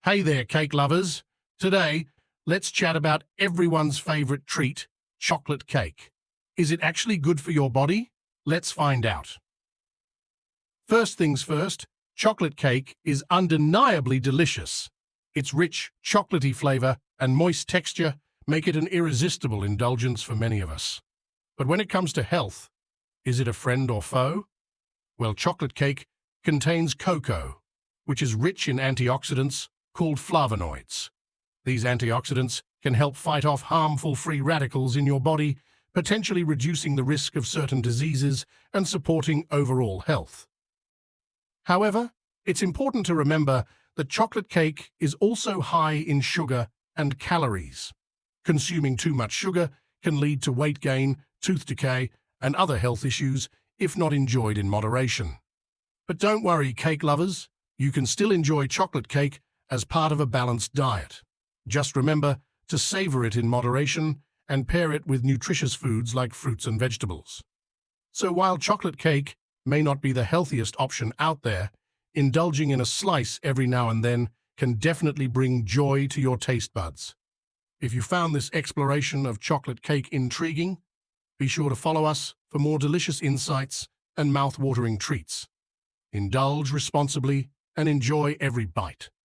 Hey there, cake lovers. Today, let's chat about everyone's favorite treat, chocolate cake. Is it actually good for your body? Let's find out. First things first, chocolate cake is undeniably delicious. Its rich, chocolatey flavor and moist texture make it an irresistible indulgence for many of us. But when it comes to health, is it a friend or foe? Well, chocolate cake contains cocoa, which is rich in antioxidants called flavonoids. These antioxidants can help fight off harmful free radicals in your body, potentially reducing the risk of certain diseases and supporting overall health. However, it's important to remember that chocolate cake is also high in sugar and calories. Consuming too much sugar can lead to weight gain, tooth decay, and other health issues if not enjoyed in moderation. But don't worry, cake lovers, you can still enjoy chocolate cake as part of a balanced diet. Just remember to savor it in moderation and pair it with nutritious foods like fruits and vegetables. So while chocolate cake may not be the healthiest option out there, indulging in a slice every now and then can definitely bring joy to your taste buds. If you found this exploration of chocolate cake intriguing, be sure to follow us for more delicious insights and mouth-watering treats. Indulge responsibly and enjoy every bite.